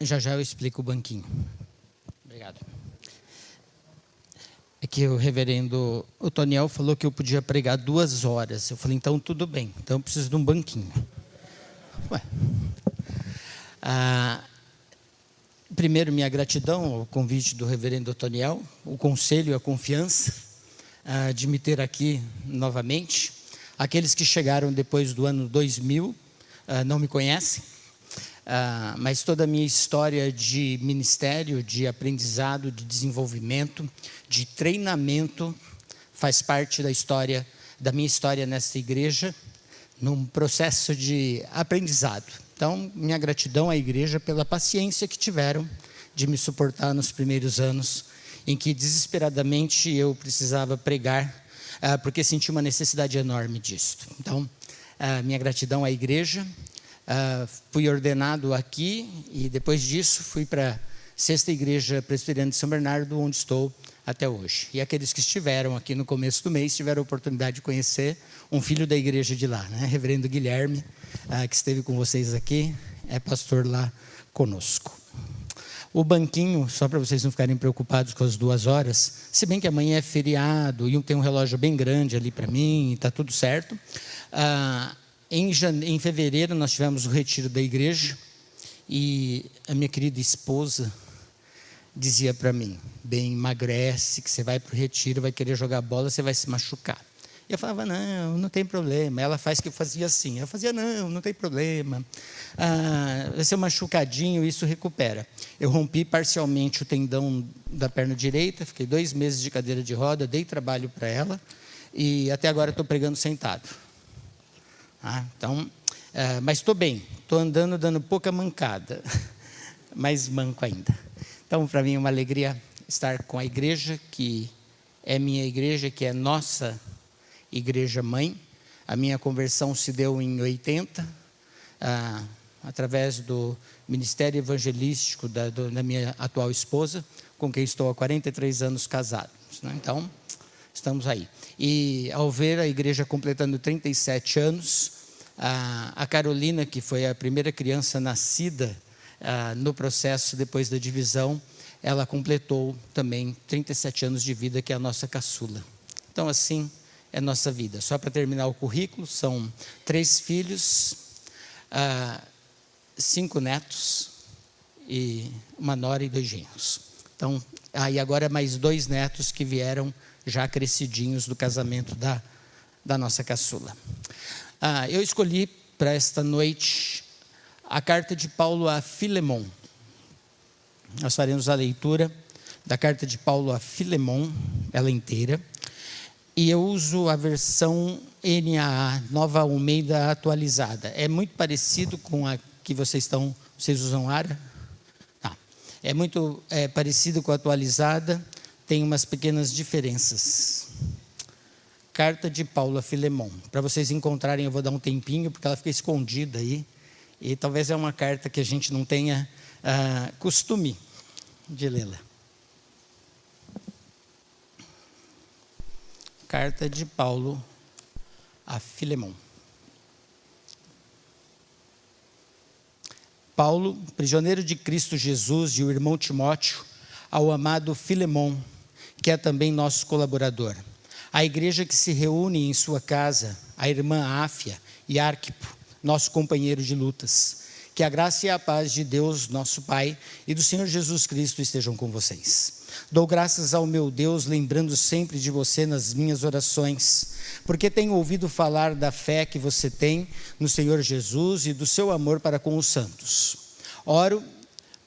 Já já eu explico o banquinho. Obrigado. É que o reverendo Otoniel falou que eu podia pregar 2 horas. Eu falei, então tudo bem, então eu preciso de um banquinho. Ué. Primeiro, minha gratidão ao convite do reverendo Otoniel, o conselho e a confiança de me ter aqui novamente. Aqueles que chegaram depois do ano 2000 não me conhecem, mas toda a minha história de ministério, de aprendizado, de desenvolvimento, de treinamento, faz parte da minha história nesta igreja, num processo de aprendizado. Então, minha gratidão à igreja pela paciência que tiveram de me suportar nos primeiros anos, em que desesperadamente eu precisava pregar, porque senti uma necessidade enorme disso. Então, minha gratidão à igreja. Fui ordenado aqui e depois disso fui para a 6ª Igreja Presbiteriana de São Bernardo, onde estou até hoje. E aqueles que estiveram aqui no começo do mês tiveram a oportunidade de conhecer um filho da igreja de lá, né? Reverendo Guilherme, que esteve com vocês aqui, é pastor lá conosco. O banquinho, só para vocês não ficarem preocupados com as 2 horas, se bem que amanhã é feriado e tem um relógio bem grande ali para mim, está tudo certo. Em fevereiro nós tivemos o retiro da igreja e a minha querida esposa dizia para mim, bem, emagrece, que você vai para o retiro, vai querer jogar bola, você vai se machucar. Eu falava, não tem problema. Ela faz que eu fazia assim. Eu fazia, não tem problema. Vai ser um machucadinho, isso recupera. Eu rompi parcialmente o tendão da perna direita, fiquei 2 meses de cadeira de roda, dei trabalho para ela e até agora estou pregando sentado. Mas estou bem, estou andando dando pouca mancada, mas manco ainda. Então, para mim é uma alegria estar com a igreja, que é minha igreja, que é nossa igreja mãe. A minha conversão se deu em 80, através do ministério evangelístico da minha atual esposa, com quem estou há 43 anos casados. Né? Então, estamos aí. E ao ver a igreja completando 37 anos, a Carolina, que foi a primeira criança nascida no processo depois da divisão, ela completou também 37 anos de vida, que é a nossa caçula. Então, assim é nossa vida. Só para terminar o currículo, são 3 filhos, 5 netos, e uma nora e 2 genros. Então, e agora mais 2 netos que vieram já crescidinhos do casamento da nossa caçula. Eu escolhi para esta noite a carta de Paulo a Filemon. Nós faremos a leitura da carta de Paulo a Filemon, ela inteira. E eu uso a versão NAA, Nova Almeida Atualizada. É muito parecido com a que vocês usam ARA? É muito parecido com a atualizada, tem umas pequenas diferenças. Carta de Paulo a Filemon. Para vocês encontrarem, eu vou dar um tempinho, porque ela fica escondida aí. E talvez é uma carta que a gente não tenha costume de lê-la. Carta de Paulo a Filemon. Paulo, prisioneiro de Cristo Jesus, e o irmão Timóteo, ao amado Filemon, que é também nosso colaborador. A igreja que se reúne em sua casa, a irmã Áfia e Arquipo, nosso companheiro de lutas. Que a graça e a paz de Deus, nosso Pai, e do Senhor Jesus Cristo estejam com vocês. Dou graças ao meu Deus, lembrando sempre de você nas minhas orações, porque tenho ouvido falar da fé que você tem no Senhor Jesus e do seu amor para com os santos. Oro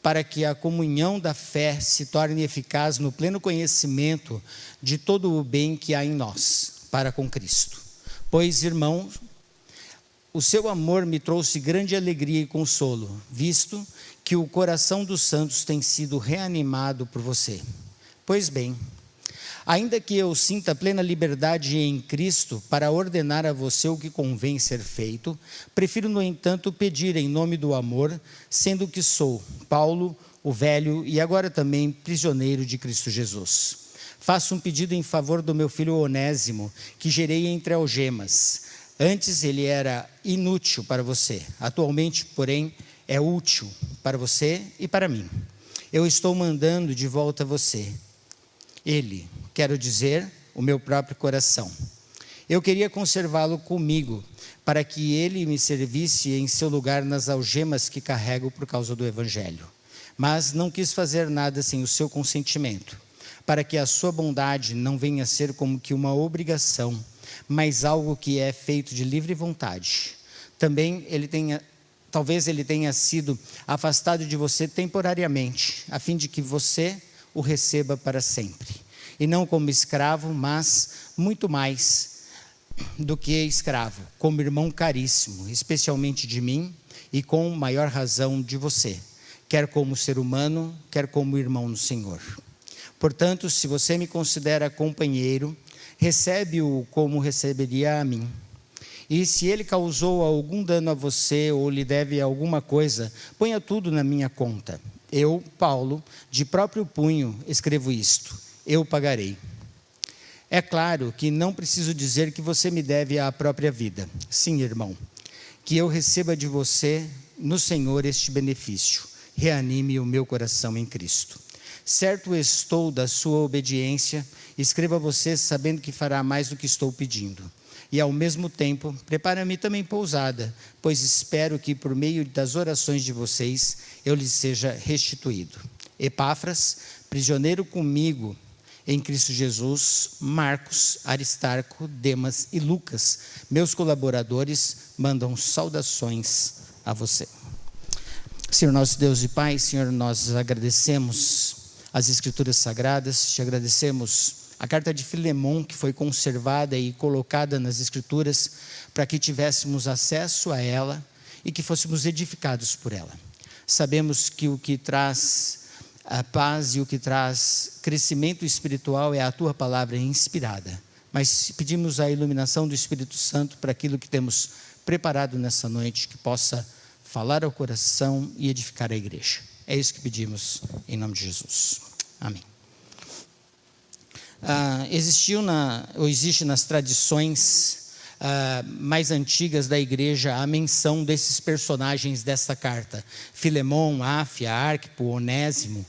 para que a comunhão da fé se torne eficaz no pleno conhecimento de todo o bem que há em nós, para com Cristo. Pois, irmão, o seu amor me trouxe grande alegria e consolo, visto que o coração dos santos tem sido reanimado por você. Pois bem, ainda que eu sinta plena liberdade em Cristo para ordenar a você o que convém ser feito, prefiro, no entanto, pedir em nome do amor, sendo que sou Paulo, o velho, e agora também prisioneiro de Cristo Jesus. Faço um pedido em favor do meu filho Onésimo, que gerei entre algemas. Antes ele era inútil para você, atualmente, porém, é útil para você e para mim. Eu estou mandando de volta você. Ele, quero dizer, o meu próprio coração. Eu queria conservá-lo comigo, para que ele me servisse em seu lugar nas algemas que carrego por causa do Evangelho. Mas não quis fazer nada sem o seu consentimento, para que a sua bondade não venha a ser como que uma obrigação, mas algo que é feito de livre vontade. Também talvez ele tenha sido afastado de você temporariamente, a fim de que você o receba para sempre. E não como escravo, mas muito mais do que escravo, como irmão caríssimo, especialmente de mim e com maior razão de você, quer como ser humano, quer como irmão no Senhor. Portanto, se você me considera companheiro, recebe-o como receberia a mim. E se ele causou algum dano a você ou lhe deve alguma coisa, ponha tudo na minha conta. Eu, Paulo, de próprio punho, escrevo isto: eu pagarei. É claro que não preciso dizer que você me deve a própria vida. Sim, irmão, que eu receba de você, no Senhor, este benefício. Reanime o meu coração em Cristo. Certo estou da sua obediência, escrevo a você sabendo que fará mais do que estou pedindo. E ao mesmo tempo, prepara-me também pousada, pois espero que por meio das orações de vocês, eu lhes seja restituído. Epáfras, prisioneiro comigo, em Cristo Jesus, Marcos, Aristarco, Demas e Lucas, meus colaboradores, mandam saudações a você. Senhor nosso Deus e Pai, Senhor, nós agradecemos as Escrituras Sagradas, te agradecemos a carta de Filemon, que foi conservada e colocada nas Escrituras, para que tivéssemos acesso a ela e que fôssemos edificados por ela. Sabemos que o que traz a paz e o que traz crescimento espiritual é a tua palavra inspirada. Mas pedimos a iluminação do Espírito Santo para aquilo que temos preparado nessa noite, que possa falar ao coração e edificar a igreja. É isso que pedimos em nome de Jesus. Amém. Existe nas tradições mais antigas da igreja a menção desses personagens desta carta: Filemon, Áfia, Arquipo, Onésimo,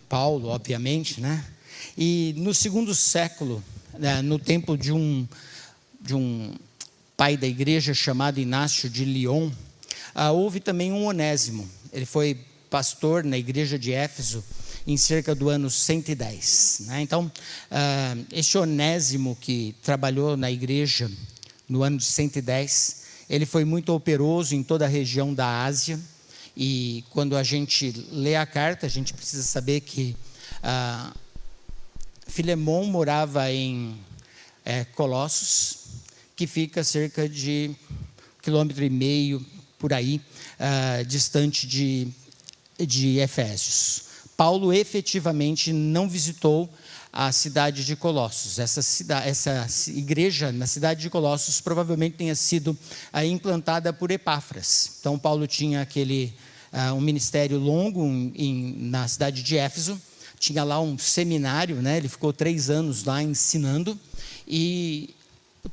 Paulo, obviamente, né? E no segundo século, no tempo de um pai da igreja chamado Inácio de Lyon, houve também um Onésimo. Ele foi pastor na igreja de Éfeso em cerca do ano 110. Né? Então, este Onésimo que trabalhou na igreja no ano de 110, ele foi muito operoso em toda a região da Ásia. E quando a gente lê a carta, a gente precisa saber que Filemon morava em Colossos, que fica cerca de 1,5 km por aí, distante de Efésios. Paulo efetivamente não visitou a cidade de Colossos. Essa igreja na cidade de Colossos provavelmente tenha sido implantada por Epáfras. Então Paulo tinha um ministério longo na cidade de Éfeso, tinha lá um seminário, né? Ele ficou 3 anos lá ensinando, e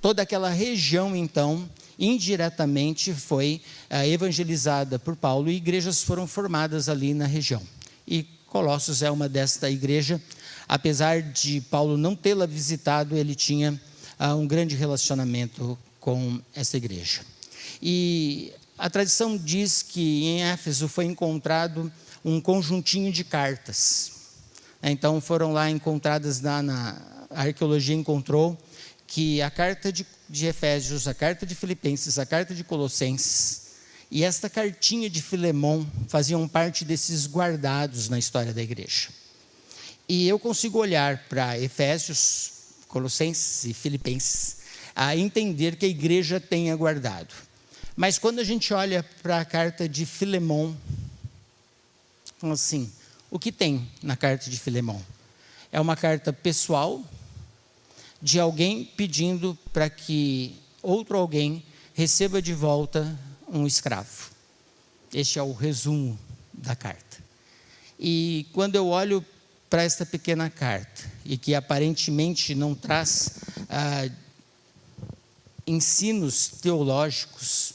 toda aquela região então indiretamente foi evangelizada por Paulo, e igrejas foram formadas ali na região. E Colossos é uma desta igreja. Apesar de Paulo não tê-la visitado, ele tinha um grande relacionamento com essa igreja. E a tradição diz que em Éfeso foi encontrado um conjuntinho de cartas. Então foram lá encontradas, a arqueologia encontrou que a carta de Efésios, a carta de Filipenses, a carta de Colossenses e esta cartinha de Filemon faziam parte desses guardados na história da igreja. E eu consigo olhar para Efésios, Colossenses e Filipenses a entender que a igreja tenha guardado. Mas quando a gente olha para a carta de Filemon, assim, o que tem na carta de Filemon? É uma carta pessoal de alguém pedindo para que outro alguém receba de volta um escravo. Este é o resumo da carta. E quando eu olho para esta pequena carta, e que aparentemente não traz ensinos teológicos,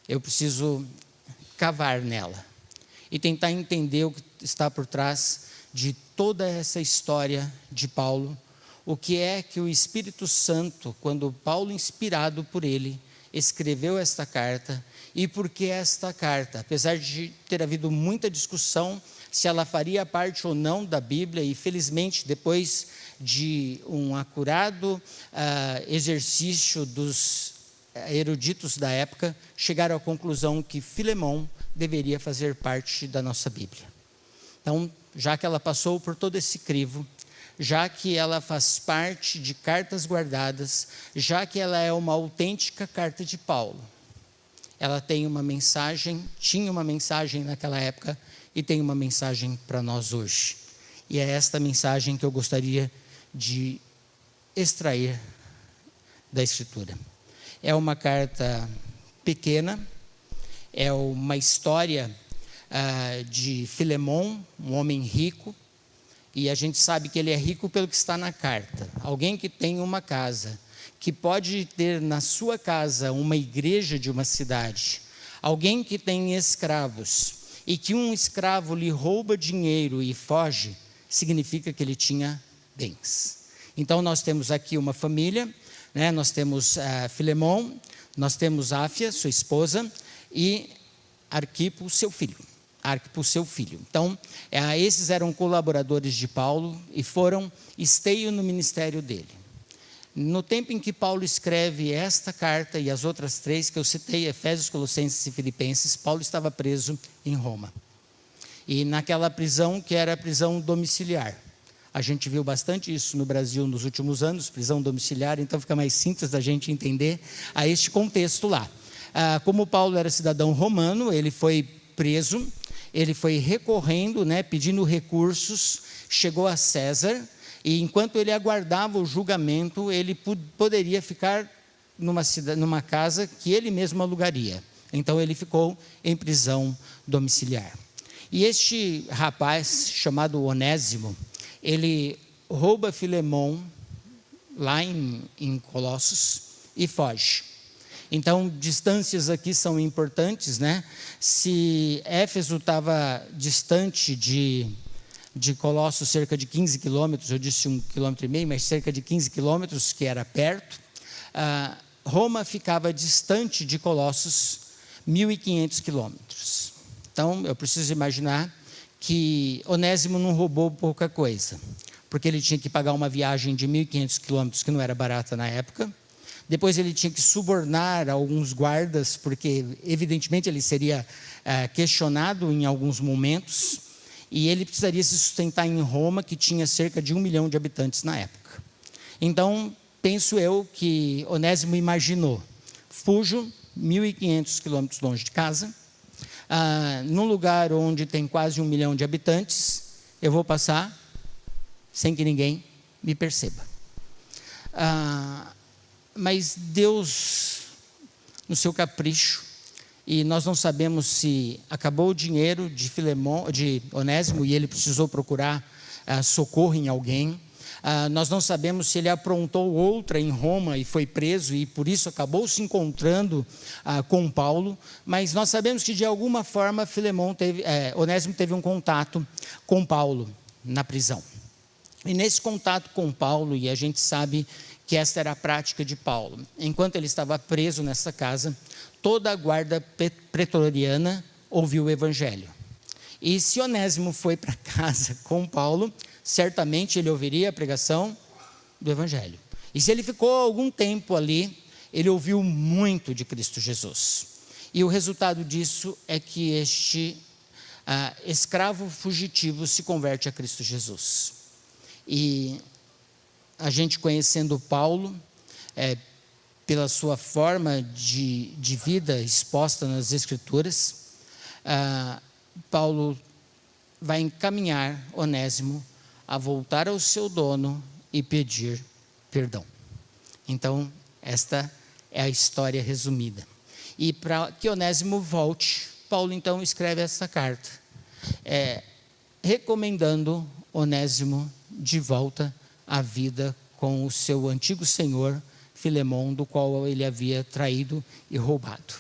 eu preciso cavar nela e tentar entender o que está por trás de toda essa história de Paulo, o que é que o Espírito Santo, quando Paulo, inspirado por ele, escreveu esta carta, e por que esta carta, apesar de ter havido muita discussão se ela faria parte ou não da Bíblia, e felizmente depois de um acurado exercício dos eruditos da época, chegaram à conclusão que Filemão deveria fazer parte da nossa Bíblia. Então, já que ela passou por todo esse crivo, já que ela faz parte de cartas guardadas, já que ela é uma autêntica carta de Paulo, ela tem uma mensagem, tinha uma mensagem naquela época e tem uma mensagem para nós hoje. E é esta mensagem que eu gostaria de extrair da Escritura. É uma carta pequena, é uma história de Filemão, um homem rico, e a gente sabe que ele é rico pelo que está na carta. Alguém que tem uma casa, que pode ter na sua casa uma igreja de uma cidade, alguém que tem escravos, e que um escravo lhe rouba dinheiro e foge, significa que ele tinha bens. Então nós temos aqui uma família, né? Nós temos Filemão, nós temos Áfia, sua esposa, e Arquipo, seu filho. Então, esses eram colaboradores de Paulo e foram esteio no ministério dele. No tempo em que Paulo escreve esta carta e as outras 3 que eu citei, Efésios, Colossenses e Filipenses, Paulo estava preso em Roma. E naquela prisão que era a prisão domiciliar. A gente viu bastante isso no Brasil nos últimos anos, prisão domiciliar, então fica mais simples da gente entender este contexto lá. Como Paulo era cidadão romano, ele foi preso, ele foi recorrendo, pedindo recursos, chegou a César, e enquanto ele aguardava o julgamento, ele poderia ficar numa casa que ele mesmo alugaria. Então ele ficou em prisão domiciliar. E este rapaz, chamado Onésimo, ele rouba Filemão lá em Colossos e foge. Então, distâncias aqui são importantes, Se Éfeso estava distante de Colossos cerca de 15 quilômetros, eu disse 1,5 km, mas cerca de 15 quilômetros, que era perto, Roma ficava distante de Colossos 1.500 quilômetros. Então, eu preciso imaginar que Onésimo não roubou pouca coisa, porque ele tinha que pagar uma viagem de 1.500 quilômetros, que não era barata na época. Depois ele tinha que subornar alguns guardas, porque evidentemente ele seria questionado em alguns momentos, e ele precisaria se sustentar em Roma, que tinha cerca de 1 milhão de habitantes na época. Então, penso eu que Onésimo imaginou, fujo 1.500 quilômetros longe de casa, num lugar onde tem quase 1 milhão de habitantes, eu vou passar sem que ninguém me perceba. Mas Deus, no seu capricho, e nós não sabemos se acabou o dinheiro de Onésimo e ele precisou procurar socorro em alguém. Nós não sabemos se ele aprontou outra em Roma e foi preso e por isso acabou se encontrando com Paulo, mas nós sabemos que de alguma forma Onésimo teve um contato com Paulo na prisão. E nesse contato com Paulo, e a gente sabe que esta era a prática de Paulo. Enquanto ele estava preso nessa casa, toda a guarda pretoriana ouviu o evangelho. E se Onésimo foi para casa com Paulo, certamente ele ouviria a pregação do evangelho. E se ele ficou algum tempo ali, ele ouviu muito de Cristo Jesus. E o resultado disso é que este escravo fugitivo se converte a Cristo Jesus. E a gente conhecendo Paulo, pela sua forma de vida exposta nas Escrituras, Paulo vai encaminhar Onésimo a voltar ao seu dono e pedir perdão. Então, esta é a história resumida. E para que Onésimo volte, Paulo então escreve essa carta, recomendando Onésimo de volta à vida com o seu antigo senhor, Filemão, do qual ele havia traído e roubado.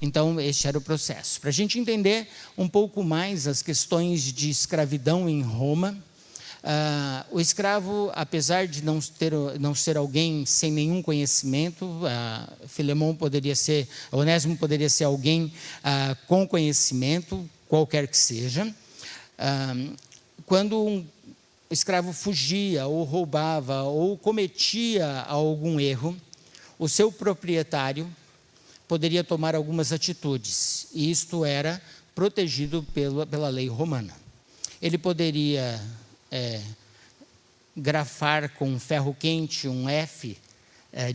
Então, este era o processo. Para a gente entender um pouco mais as questões de escravidão em Roma, o escravo, apesar de não ser alguém sem nenhum conhecimento, Onésimo poderia ser alguém com conhecimento, qualquer que seja. Quando um escravo fugia, ou roubava, ou cometia algum erro, o seu proprietário poderia tomar algumas atitudes, e isto era protegido pela lei romana. Ele poderia grafar com ferro quente um F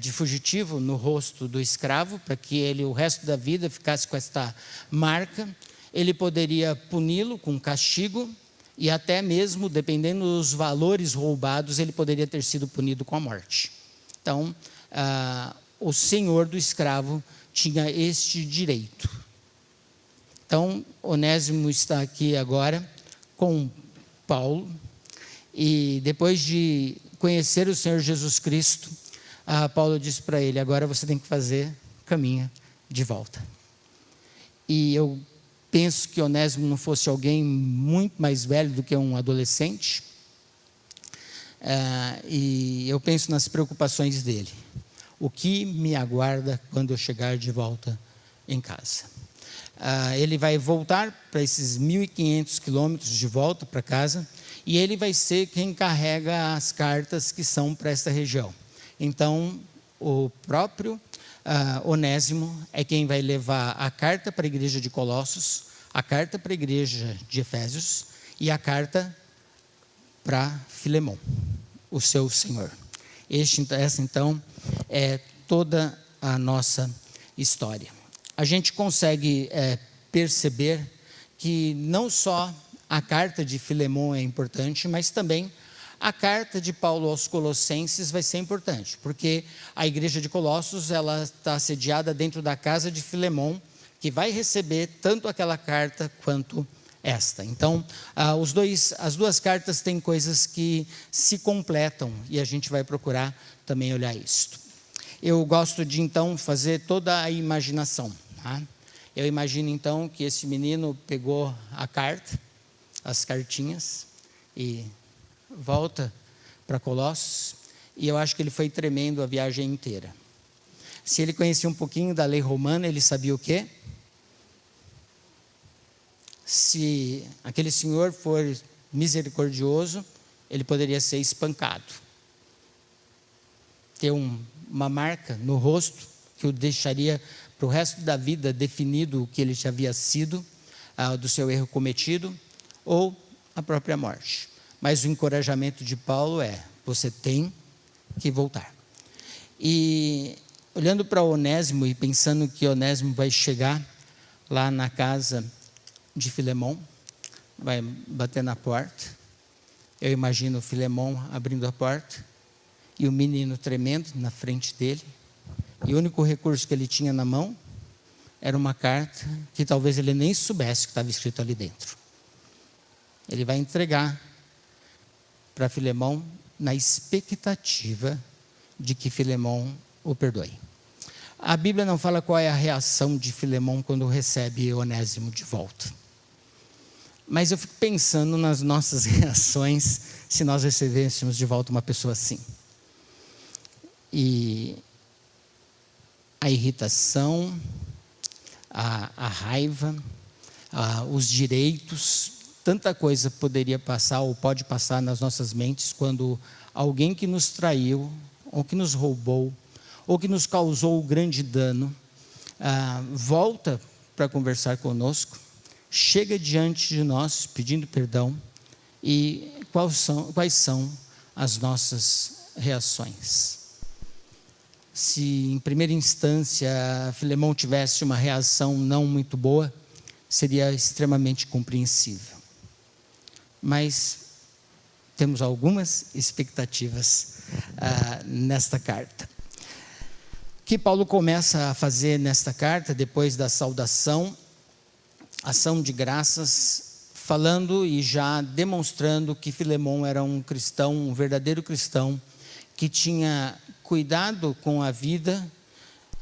de fugitivo no rosto do escravo, para que ele o resto da vida ficasse com esta marca. Ele poderia puni-lo com castigo, e até mesmo, dependendo dos valores roubados, ele poderia ter sido punido com a morte. Então, o senhor do escravo tinha este direito. Então, Onésimo está aqui agora com Paulo, e depois de conhecer o Senhor Jesus Cristo, Paulo disse para ele: agora você tem que fazer caminho de volta. E eu penso que Onésimo não fosse alguém muito mais velho do que um adolescente, e eu penso nas preocupações dele. O que me aguarda quando eu chegar de volta em casa? Ele vai voltar para esses 1.500 quilômetros de volta para casa, e ele vai ser quem carrega as cartas que são para esta região. Então, o próprio Onésimo é quem vai levar a carta para a igreja de Colossos, a carta para a igreja de Efésios e a carta para Filemão, o seu senhor. Essa então é toda a nossa história. A gente consegue perceber que não só a carta de Filemão é importante, mas também a carta de Paulo aos Colossenses vai ser importante, porque a igreja de Colossos ela está sediada dentro da casa de Filemão, que vai receber tanto aquela carta quanto esta. Então, as duas cartas têm coisas que se completam, e a gente vai procurar também olhar isto. Eu gosto de, então, fazer toda a imaginação. Tá? Eu imagino, então, que esse menino pegou a carta, as cartinhas, e volta para Colossos, e eu acho que ele foi tremendo a viagem inteira. Se ele conhecia um pouquinho da lei romana, ele sabia o quê? Se aquele senhor for misericordioso, ele poderia ser espancado, ter uma marca no rosto que o deixaria para o resto da vida definido o que ele já havia sido, do seu erro cometido, ou a própria morte. Mas o encorajamento de Paulo é: você tem que voltar. E olhando para Onésimo e pensando que Onésimo vai chegar lá na casa de Filemão, vai bater na porta, eu imagino Filemão abrindo a porta e o menino tremendo na frente dele, e o único recurso que ele tinha na mão era uma carta que talvez ele nem soubesse que estava escrito ali dentro. Ele vai entregar para Filemão na expectativa de que Filemão o perdoe. A Bíblia não fala qual é a reação de Filemão quando recebe Onésimo de volta. Mas eu fico pensando nas nossas reações se nós recebêssemos de volta uma pessoa assim. E a irritação, a raiva, os direitos, tanta coisa poderia passar ou pode passar nas nossas mentes quando alguém que nos traiu, ou que nos roubou, ou que nos causou grande dano, volta para conversar conosco, chega diante de nós pedindo perdão, e quais são as nossas reações? Se em primeira instância Filemão tivesse uma reação não muito boa, seria extremamente compreensível. Mas temos algumas expectativas nesta carta. O que Paulo começa a fazer nesta carta, depois da saudação, ação de graças, falando e já demonstrando que Filemão era um cristão, um verdadeiro cristão, que tinha cuidado com a vida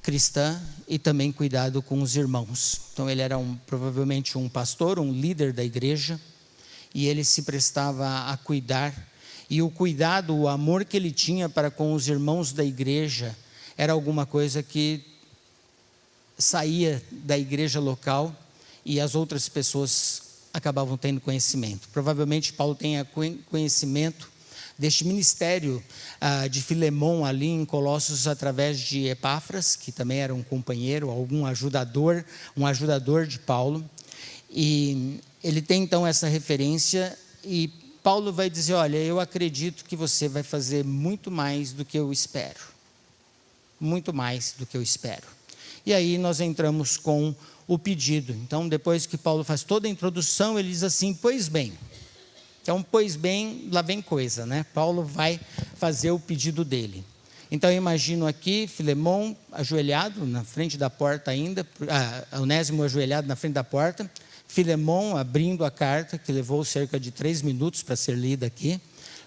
cristã e também cuidado com os irmãos. Então ele era provavelmente um pastor, um líder da igreja, e ele se prestava a cuidar, e o cuidado, o amor que ele tinha para com os irmãos da igreja, era alguma coisa que saía da igreja local e as outras pessoas acabavam tendo conhecimento. Provavelmente Paulo tenha conhecimento deste ministério de Filemão ali em Colossos através de Epáfras, que também era um companheiro, um ajudador de Paulo. E ele tem então essa referência e Paulo vai dizer, olha, eu acredito que você vai fazer muito mais do que eu espero. Muito mais do que eu espero. E aí nós entramos com o pedido. Então, depois que Paulo faz toda a introdução, ele diz assim, pois bem. Então, pois bem, lá vem coisa, né? Paulo vai fazer o pedido dele. Então, eu imagino aqui, Filemão ajoelhado na frente da porta ainda, Onésimo ajoelhado na frente da porta, Filemão abrindo a carta, que levou cerca de 3 minutos para ser lida aqui,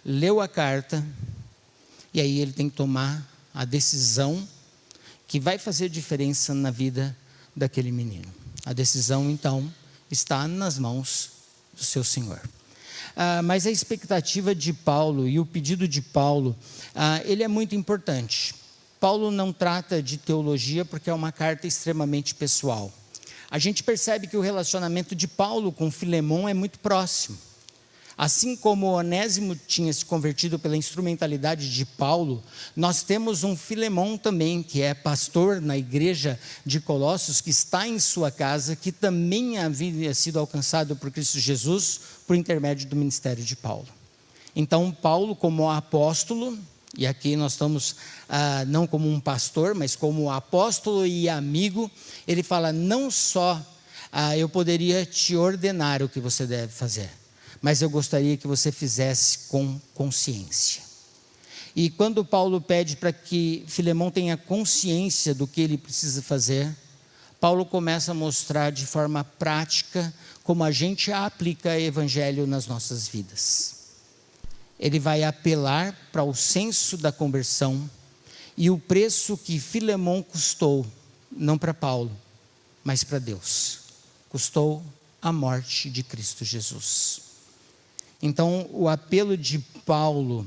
leu a carta, e aí ele tem que tomar a decisão que vai fazer diferença na vida daquele menino. A decisão, então, está nas mãos do seu Senhor. Mas a expectativa de Paulo e o pedido de Paulo, ele é muito importante. Paulo não trata de teologia porque é uma carta extremamente pessoal. A gente percebe que o relacionamento de Paulo com Filemão é muito próximo. Assim como Onésimo tinha se convertido pela instrumentalidade de Paulo, nós temos um Filemão também, que é pastor na igreja de Colossos, que está em sua casa, que também havia sido alcançado por Cristo Jesus, por intermédio do ministério de Paulo. Então, Paulo, como apóstolo, e aqui nós estamos não como um pastor, mas como apóstolo e amigo, ele fala, não só eu poderia te ordenar o que você deve fazer, mas eu gostaria que você fizesse com consciência. E quando Paulo pede para que Filemão tenha consciência do que ele precisa fazer, Paulo começa a mostrar de forma prática como a gente aplica o evangelho nas nossas vidas. Ele vai apelar para o senso da conversão e o preço que Filemão custou, não para Paulo, mas para Deus. Custou a morte de Cristo Jesus. Então, o apelo de Paulo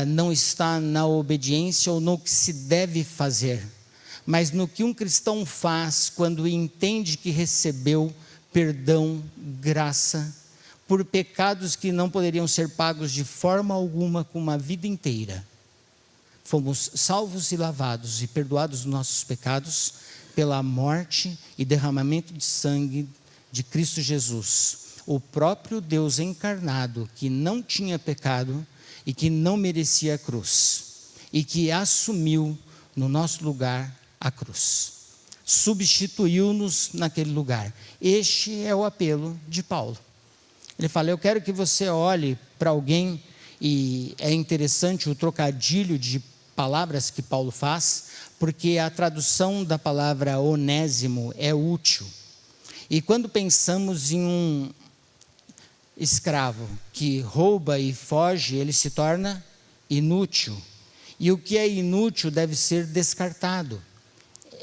não está na obediência ou no que se deve fazer, mas no que um cristão faz quando entende que recebeu perdão, graça, por pecados que não poderiam ser pagos de forma alguma com uma vida inteira. Fomos salvos e lavados e perdoados dos nossos pecados pela morte e derramamento de sangue de Cristo Jesus. O próprio Deus encarnado, que não tinha pecado e que não merecia a cruz, e que assumiu no nosso lugar a cruz, substituiu-nos naquele lugar. Este é o apelo de Paulo. Ele fala, eu quero que você olhe para alguém, e é interessante o trocadilho de palavras que Paulo faz, porque a tradução da palavra onésimo é útil. E quando pensamos em um escravo que rouba e foge, ele se torna inútil. E o que é inútil deve ser descartado.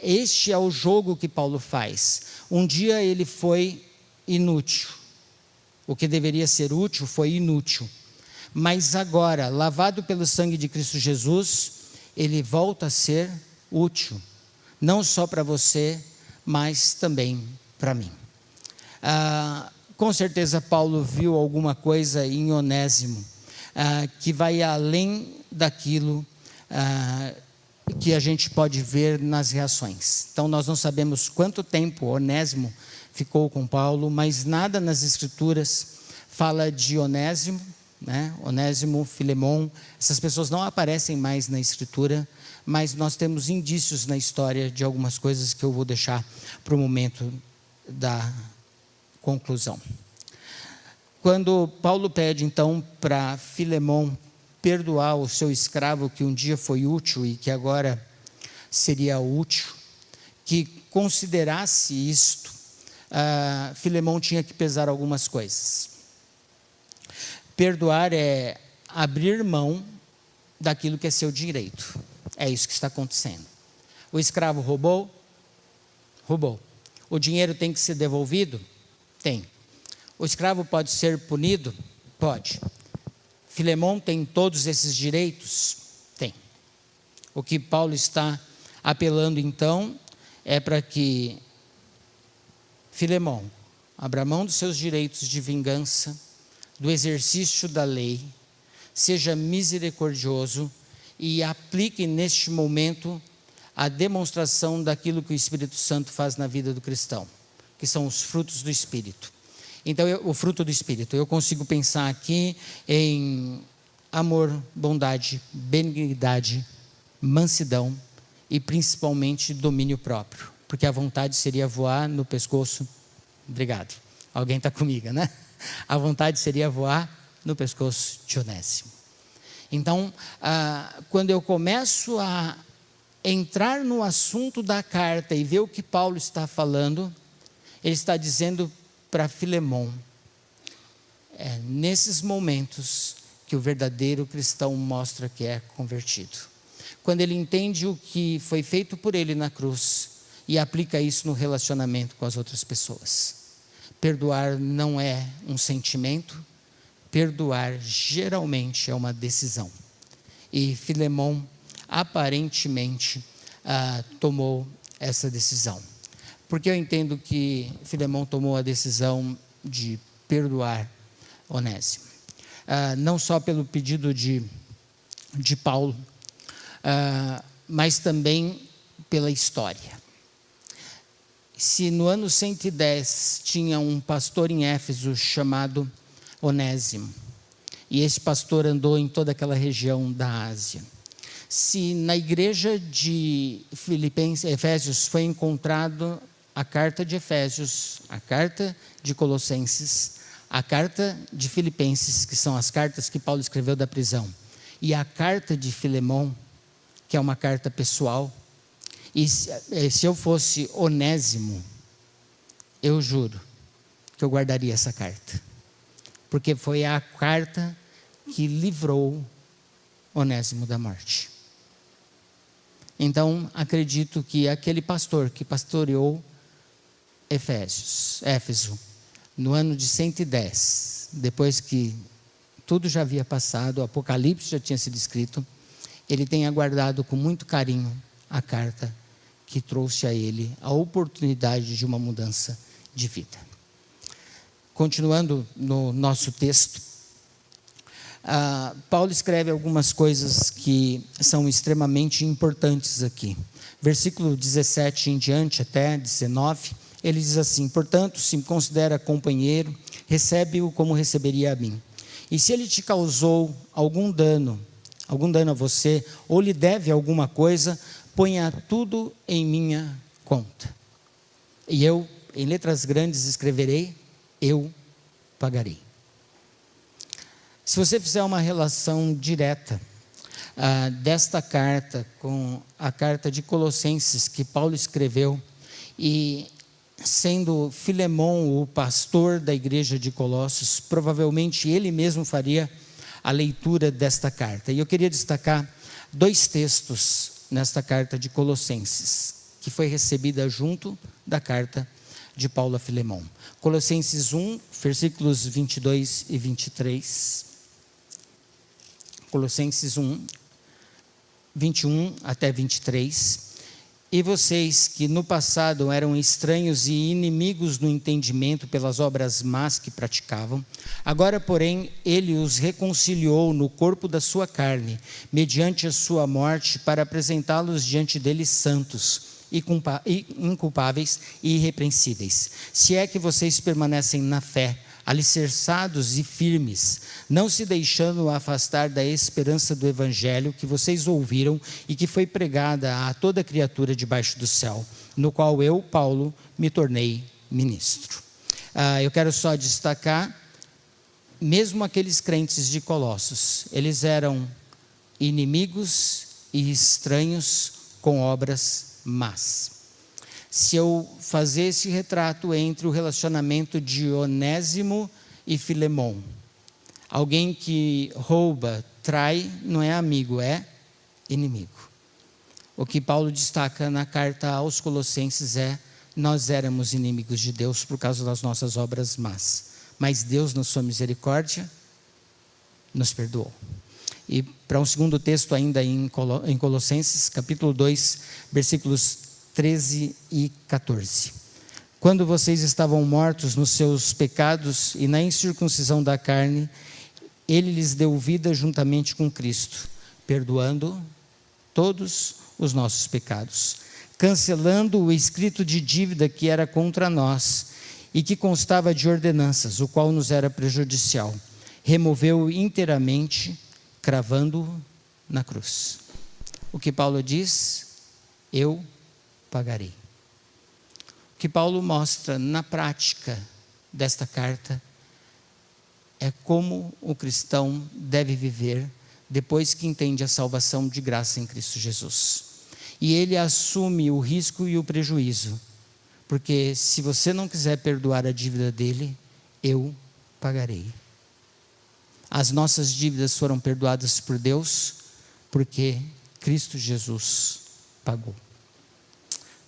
Este é o jogo que Paulo faz. Um dia ele foi inútil. O que deveria ser útil foi inútil. Mas agora, lavado pelo sangue de Cristo Jesus, ele volta a ser útil. Não só para você, mas também para mim. Com certeza Paulo viu alguma coisa em Onésimo que vai além daquilo que a gente pode ver nas reações. Então nós não sabemos quanto tempo Onésimo ficou com Paulo, mas nada nas escrituras fala de Onésimo, né? Onésimo, Filemão, essas pessoas não aparecem mais na escritura, mas nós temos indícios na história de algumas coisas que eu vou deixar para o momento da conclusão. Quando Paulo pede então para Filemão perdoar o seu escravo que um dia foi útil e que agora seria útil, que considerasse isto, Filemão tinha que pesar algumas coisas. Perdoar é abrir mão daquilo que é seu direito. É isso que está acontecendo. O escravo roubou? Roubou. O dinheiro tem que ser devolvido? Tem. O escravo pode ser punido? Pode. Filemão tem todos esses direitos? Tem. O que Paulo está apelando então é para que Filemão abra mão dos seus direitos de vingança, do exercício da lei, seja misericordioso e aplique neste momento a demonstração daquilo que o Espírito Santo faz na vida do cristão, que são os frutos do Espírito. Então, o fruto do Espírito, eu consigo pensar aqui em amor, bondade, benignidade, mansidão e principalmente domínio próprio, porque a vontade seria voar no pescoço. Obrigado. Alguém está comigo, né? A vontade seria voar no pescoço de Onésimo. Então, quando eu começo a entrar no assunto da carta e ver o que Paulo está falando, ele está dizendo para Filemão, é nesses momentos que o verdadeiro cristão mostra que é convertido. Quando ele entende o que foi feito por ele na cruz e aplica isso no relacionamento com as outras pessoas. Perdoar não é um sentimento, perdoar geralmente é uma decisão. E Filemão aparentemente tomou essa decisão. Porque eu entendo que Filemão tomou a decisão de perdoar Onésimo. Não só pelo pedido de Paulo, mas também pela história. Se no ano 110 tinha um pastor em Éfeso chamado Onésimo, e esse pastor andou em toda aquela região da Ásia. Se na igreja de Efésios foi encontrado a carta de Efésios, a carta de Colossenses, a carta de Filipenses, que são as cartas que Paulo escreveu da prisão, e a carta de Filemão, que é uma carta pessoal, e se eu fosse Onésimo, eu juro que eu guardaria essa carta, porque foi a carta que livrou Onésimo da morte. Então, acredito que aquele pastor que pastoreou Éfeso, no ano de 110, depois que tudo já havia passado, o Apocalipse já tinha sido escrito, ele tenha guardado com muito carinho a carta que trouxe a ele a oportunidade de uma mudança de vida. Continuando no nosso texto, Paulo escreve algumas coisas que são extremamente importantes aqui. Versículo 17 em diante até 19, ele diz assim: portanto, se me considera companheiro, recebe-o como receberia a mim. E se ele te causou algum dano a você, ou lhe deve alguma coisa, ponha tudo em minha conta. E eu, em letras grandes, escreverei: eu pagarei. Se você fizer uma relação direta desta carta com a carta de Colossenses que Paulo escreveu, e sendo Filemão o pastor da igreja de Colossos, provavelmente ele mesmo faria a leitura desta carta. E eu queria destacar 2 textos nesta carta de Colossenses, que foi recebida junto da carta de Paulo a Filemão. Colossenses 1, versículos 22 e 23. Colossenses 1, 21 até 23. E vocês que no passado eram estranhos e inimigos no entendimento pelas obras más que praticavam, agora, porém, ele os reconciliou no corpo da sua carne, mediante a sua morte, para apresentá-los diante dele santos, inculpáveis e irrepreensíveis. Se é que vocês permanecem na fé, alicerçados e firmes, não se deixando afastar da esperança do evangelho que vocês ouviram e que foi pregada a toda criatura debaixo do céu, no qual eu, Paulo, me tornei ministro. Eu quero só destacar, mesmo aqueles crentes de Colossos, eles eram inimigos e estranhos com obras más. Se eu fazer esse retrato entre o relacionamento de Onésimo e Filemão, alguém que rouba, trai, não é amigo, é inimigo. O que Paulo destaca na carta aos Colossenses é: nós éramos inimigos de Deus por causa das nossas obras más, mas Deus, na sua misericórdia, nos perdoou. E para um segundo texto ainda em Colossenses, capítulo 2, versículos 13 e 14. Quando vocês estavam mortos nos seus pecados e na incircuncisão da carne, Ele lhes deu vida juntamente com Cristo, perdoando todos os nossos pecados, cancelando o escrito de dívida que era contra nós e que constava de ordenanças, o qual nos era prejudicial. Removeu inteiramente, cravando-o na cruz. O que Paulo diz? Eu pagarei. O que Paulo mostra na prática desta carta é como o cristão deve viver depois que entende a salvação de graça em Cristo Jesus. E ele assume o risco e o prejuízo, porque se você não quiser perdoar a dívida dele, eu pagarei. As nossas dívidas foram perdoadas por Deus, porque Cristo Jesus pagou.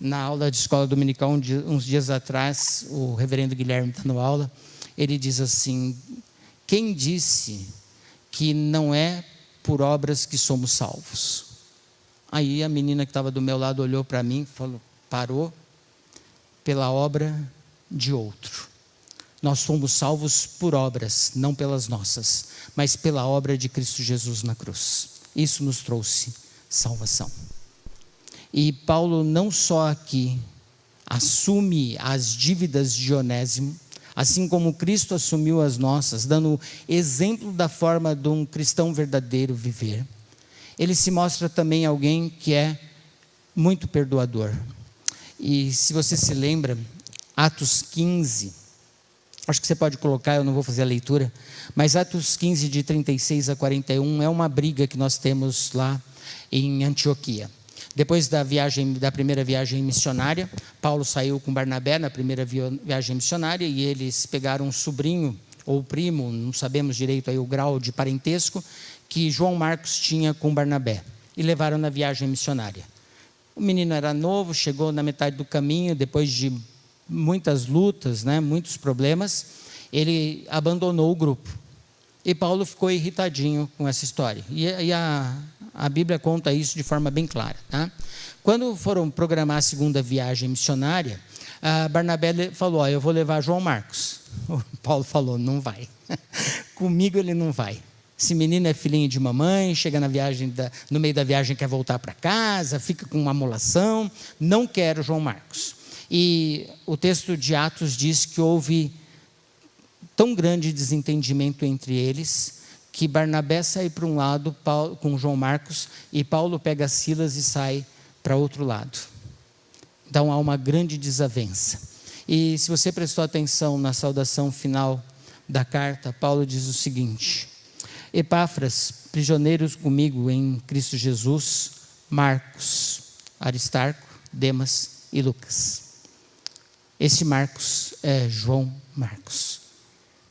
Na aula de escola dominical, uns dias atrás, o reverendo Guilherme dando aula, ele diz assim: quem disse que não é por obras que somos salvos? Aí a menina que estava do meu lado olhou para mim e falou: parou pela obra de outro. Nós fomos salvos por obras, não pelas nossas, mas pela obra de Cristo Jesus na cruz. Isso nos trouxe salvação. E Paulo não só aqui assume as dívidas de Onésimo, assim como Cristo assumiu as nossas, dando exemplo da forma de um cristão verdadeiro viver. Ele se mostra também alguém que é muito perdoador. E se você se lembra, Atos 15, acho que você pode colocar, eu não vou fazer a leitura, mas Atos 15, de 36 a 41, é uma briga que nós temos lá em Antioquia. Depois da primeira viagem missionária, Paulo saiu com Barnabé na primeira viagem missionária, e eles pegaram um sobrinho ou primo, não sabemos direito aí o grau de parentesco, que João Marcos tinha com Barnabé, e levaram na viagem missionária. O menino era novo, chegou na metade do caminho, depois de muitas lutas, muitos problemas, ele abandonou o grupo. E Paulo ficou irritadinho com essa história. E a Bíblia conta isso de forma bem clara. Tá? Quando foram programar a segunda viagem missionária, Barnabé falou: eu vou levar João Marcos. O Paulo falou: não vai. Comigo ele não vai. Esse menino é filhinho de mamãe, chega no meio da viagem quer voltar para casa, fica com uma amolação. Não quero João Marcos. E o texto de Atos diz que houve tão grande desentendimento entre eles, que Barnabé sai para um lado com João Marcos, e Paulo pega Silas e sai para outro lado. Então há uma grande desavença. E se você prestou atenção na saudação final da carta, Paulo diz o seguinte: Epáfras, prisioneiros comigo em Cristo Jesus, Marcos, Aristarco, Demas e Lucas. Esse Marcos é João Marcos,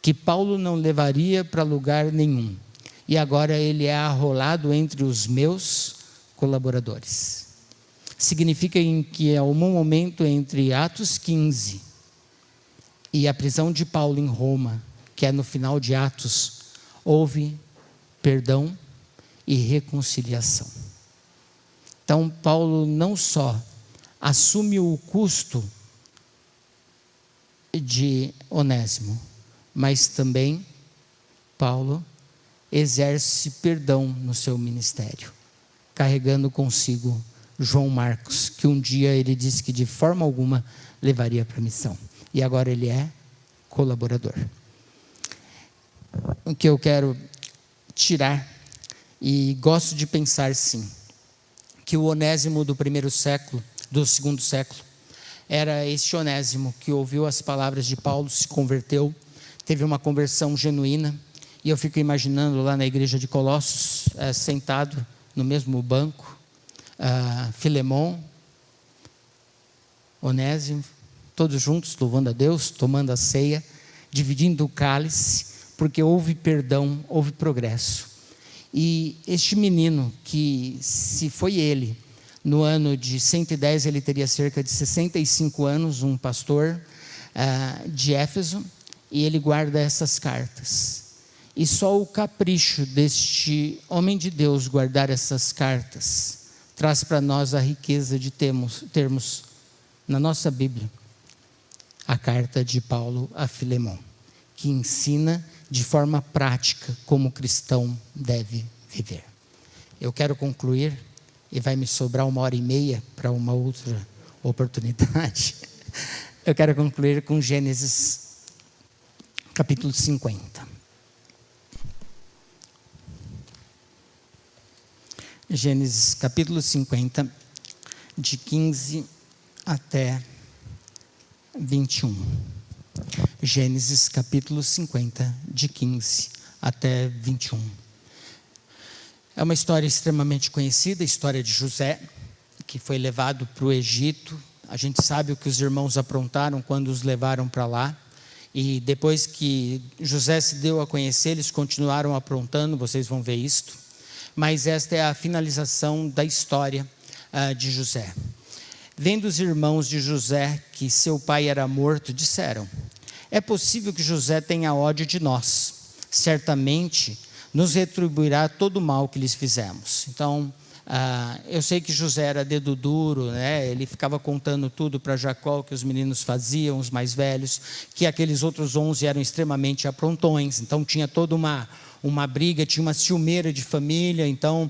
que Paulo não levaria para lugar nenhum, e agora ele é arrolado entre os meus colaboradores. Significa que há um momento entre Atos 15 e a prisão de Paulo em Roma, que é no final de Atos, houve perdão e reconciliação. Então Paulo não só assume o custo de Onésimo, mas também Paulo exerce perdão no seu ministério, carregando consigo João Marcos, que um dia ele disse que de forma alguma levaria para a missão, e agora ele é colaborador. O que eu quero tirar, e gosto de pensar sim, que o Onésimo do segundo século, era este Onésimo que ouviu as palavras de Paulo, se converteu, teve uma conversão genuína, e eu fico imaginando lá na igreja de Colossos, sentado no mesmo banco, Filemon, Onésimo, todos juntos louvando a Deus, tomando a ceia, dividindo o cálice, porque houve perdão, houve progresso. E este menino, que se foi ele, No ano de 110, ele teria cerca de 65 anos, um pastor de Éfeso, e ele guarda essas cartas. E só o capricho deste homem de Deus guardar essas cartas traz para nós a riqueza de termos na nossa Bíblia a carta de Paulo a Filemão, que ensina de forma prática como o cristão deve viver. Eu quero concluir, e vai me sobrar 1h30 para uma outra oportunidade. Eu quero concluir com Gênesis capítulo 50. Gênesis capítulo 50, de 15 até 21. Gênesis capítulo 50, de 15 até 21. É uma história extremamente conhecida, a história de José, que foi levado para o Egito. A gente sabe o que os irmãos aprontaram quando os levaram para lá. E depois que José se deu a conhecer, eles continuaram aprontando, vocês vão ver isto. Mas esta é a finalização da história de José. Vendo os irmãos de José que seu pai era morto, disseram: é possível que José tenha ódio de nós. Certamente nos retribuirá todo o mal que lhes fizemos. Então, eu sei que José era dedo duro, né? Ele ficava contando tudo para Jacó, que os meninos faziam, os mais velhos, que aqueles outros 11 eram extremamente aprontões. Então, tinha toda uma briga, tinha uma ciumeira de família. Então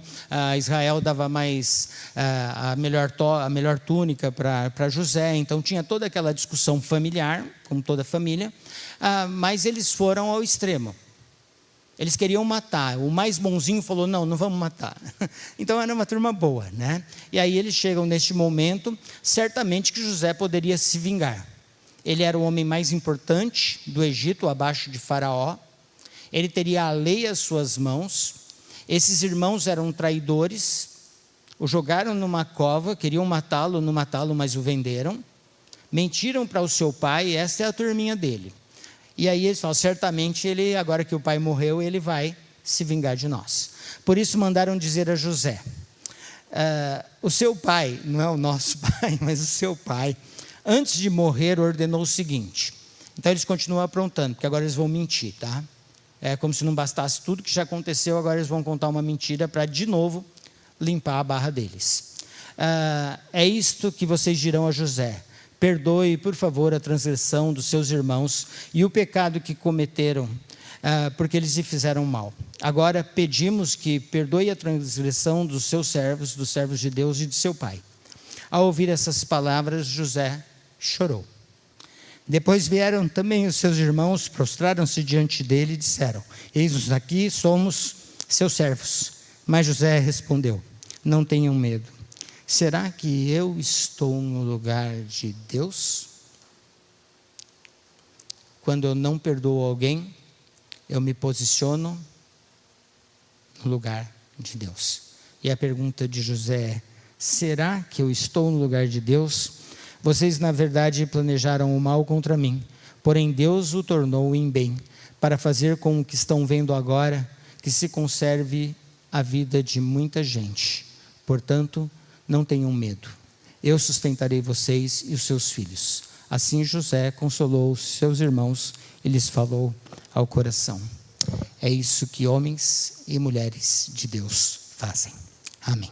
Israel dava mais a melhor túnica para José. Então tinha toda aquela discussão familiar, como toda família, mas eles foram ao extremo. Eles queriam matar. O mais bonzinho falou: não vamos matar. Então era uma turma boa, né? E aí eles chegam neste momento, certamente que José poderia se vingar. Ele era o homem mais importante do Egito, abaixo de Faraó. Ele teria a lei às suas mãos. Esses irmãos eram traidores, o jogaram numa cova, queriam matá-lo, não matá-lo, mas o venderam. Mentiram para o seu pai, essa é a turminha dele. E aí eles falam: certamente ele, agora que o pai morreu, ele vai se vingar de nós. Por isso mandaram dizer a José: o seu pai, não é o nosso pai, mas o seu pai, antes de morrer, ordenou o seguinte. Então eles continuam aprontando, porque agora eles vão mentir, tá? É como se não bastasse tudo que já aconteceu, agora eles vão contar uma mentira para, de novo, limpar a barra deles. É isto que vocês dirão a José: perdoe, por favor, a transgressão dos seus irmãos e o pecado que cometeram, porque eles lhe fizeram mal. Agora pedimos que perdoe a transgressão dos seus servos, dos servos de Deus e de seu pai. Ao ouvir essas palavras, José chorou. Depois vieram também os seus irmãos, prostraram-se diante dele e disseram: eis-nos aqui, somos seus servos. Mas José respondeu: não tenham medo. Será que eu estou no lugar de Deus? Quando eu não perdoo alguém, eu me posiciono no lugar de Deus. E a pergunta de José é: será que eu estou no lugar de Deus? Vocês, na verdade, planejaram o mal contra mim, porém Deus o tornou em bem, para fazer com o que estão vendo agora, que se conserve a vida de muita gente. Portanto, não tenham medo. Eu sustentarei vocês e os seus filhos. Assim José consolou os seus irmãos e lhes falou ao coração. É isso que homens e mulheres de Deus fazem. Amém.